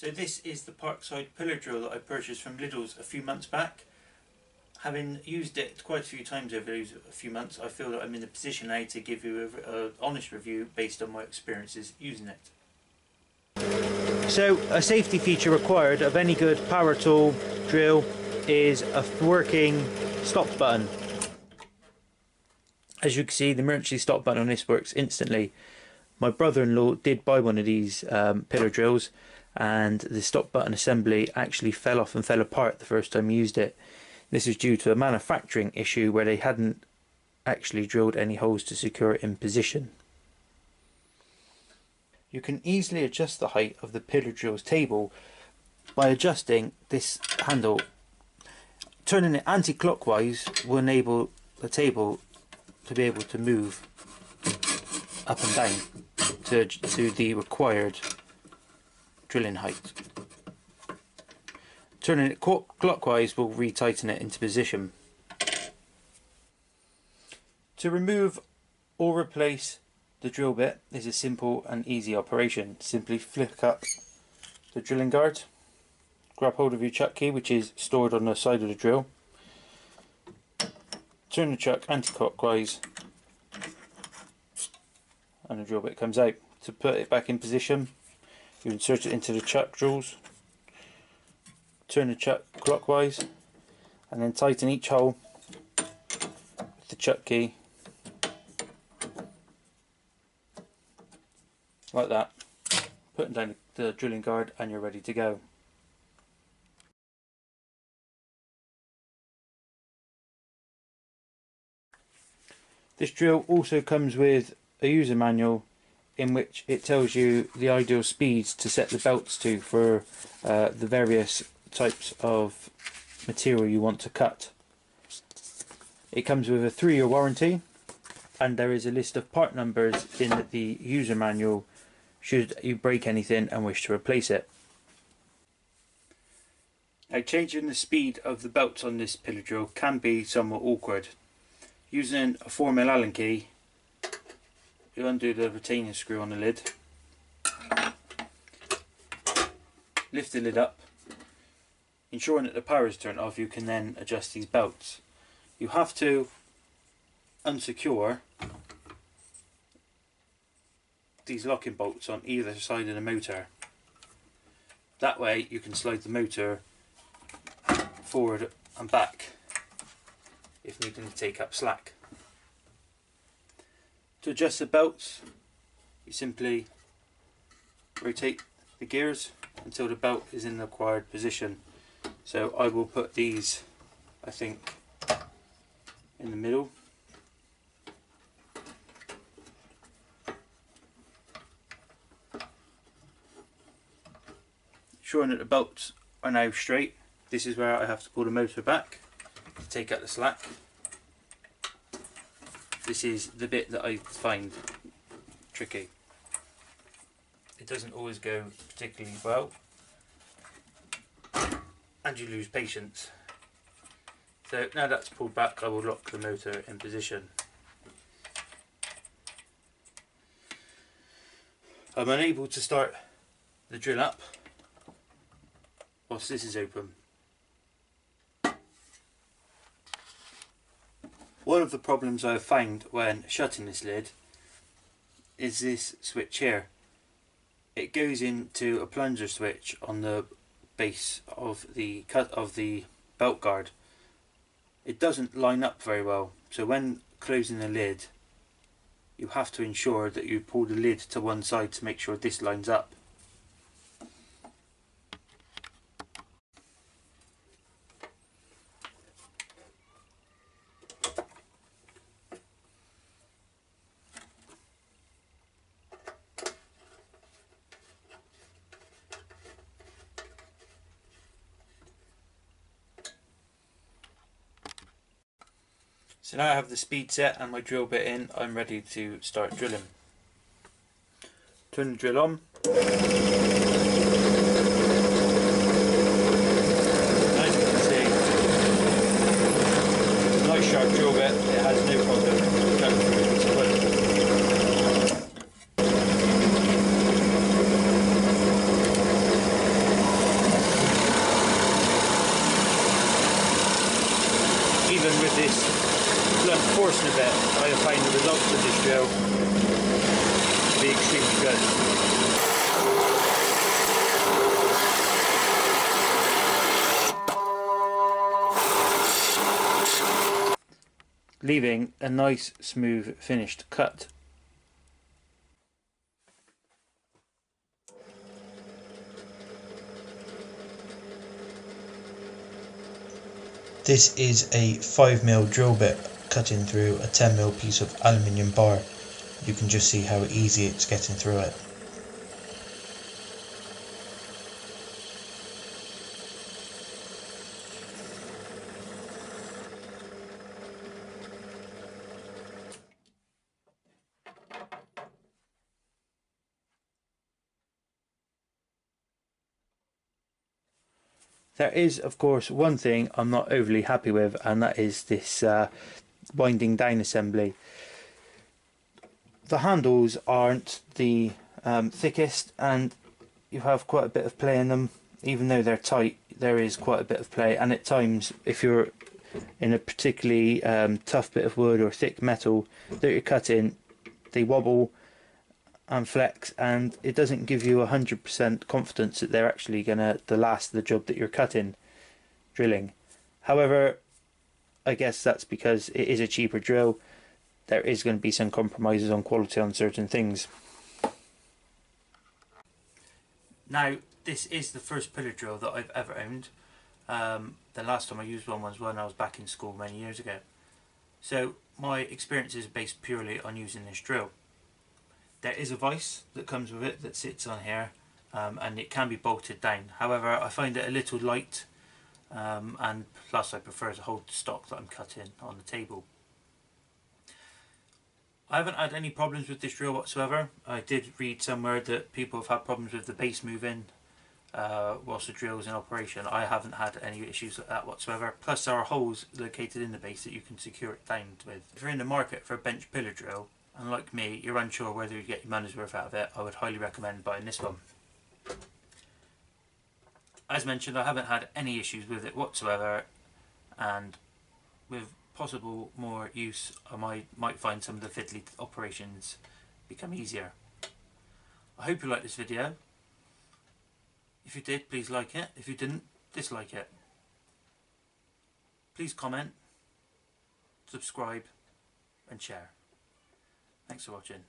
So this is the Parkside pillar drill that I purchased from Lidl's a few months back. Having used it quite a few times over those few months, I feel that I'm in a position now to give you an honest review based on my experiences using it. So a safety feature required of any good power tool drill is a working stop button. As you can see, the emergency stop button on this works instantly. My brother-in-law did buy one of these pillar drills, and the stop button assembly actually fell off and fell apart the first time he used it. This is due to a manufacturing issue where they hadn't actually drilled any holes to secure it in position. You can easily adjust the height of the pillar drill's table by adjusting this handle. Turning it anti-clockwise will enable the table to be able to move up and down to the required drilling height. Turning it clockwise will retighten it into position. To remove or replace the drill bit is a simple and easy operation. Simply flick up the drilling guard, grab hold of your chuck key, which is stored on the side of the drill, turn the chuck anti-clockwise and the drill bit comes out. To put it back in position, you insert it into the chuck drills, turn the chuck clockwise and then tighten each hole with the chuck key like that, putting down the drilling guard and you're ready to go. This drill also comes with a user manual in which it tells you the ideal speeds to set the belts to for the various types of material you want to cut. It comes with a 3-year warranty, and there is a list of part numbers in the user manual should you break anything and wish to replace it. Now, changing the speed of the belts on this pillar drill can be somewhat awkward. Using a 4mm Allen key, you undo the retaining screw on the lid, lift the lid up, ensuring that the power is turned off. You can then adjust these belts. You have to unsecure these locking bolts on either side of the motor. That way you can slide the motor forward and back if needing to take up slack. To adjust the belts, you simply rotate the gears until the belt is in the required position. So I will put these, I think, in the middle. Ensuring that the belts are now straight. This is where I have to pull the motor back to take out the slack. This is the bit that I find tricky. It doesn't always go particularly well, and you lose patience. So now that's pulled back, I will lock the motor in position. I'm unable to start the drill up whilst this is open. One of the problems I have found when shutting this lid is this switch here. It goes into a plunger switch on the base of the belt guard. It doesn't line up very well, so when closing the lid you have to ensure that you pull the lid to one side to make sure this lines up. So now I have the speed set and my drill bit in, I'm ready to start drilling. Turn the drill on. As you can see, nice sharp drill bit, it has no problem cutting through a piece of wood. even with this blunt forcing a bit, I have found the results of this drill to be extremely good. Leaving a nice smooth finished cut. This is a 5mm drill bit cutting through a 10mm piece of aluminium bar. You can just see how easy it's getting through it. There is, of course, one thing I'm not overly happy with, and that is this winding down assembly. The handles aren't the thickest, and you have quite a bit of play in them. Even though they're tight, there is quite a bit of play, and at times, if you're in a particularly tough bit of wood or thick metal that you're cutting, they wobble and flex, and it doesn't give you 100% confidence that they're actually gonna last the job that you're cutting, drilling. However, I guess that's because it is a cheaper drill. There is going to be some compromises on quality on certain things. Now, this is the first pillar drill that I've ever owned. The last time I used one was when I was back in school many years ago. So my experience is based purely on using this drill. There is a vise that comes with it that sits on here, and it can be bolted down. However, I find it a little light, and plus I prefer to hold the stock that I'm cutting on the table. I haven't had any problems with this drill whatsoever. I did read somewhere that people have had problems with the base moving whilst the drill is in operation. I haven't had any issues with that whatsoever. Plus there are holes located in the base that you can secure it down with. If you're in the market for a bench pillar drill, and like me, you're unsure whether you get your money's worth out of it, I would highly recommend buying this one. As mentioned, I haven't had any issues with it whatsoever, and with possible more use, I might find some of the fiddly operations become easier. I hope you liked this video. If you did, please like it. If you didn't, dislike it. Please comment, subscribe and share. Thanks for watching.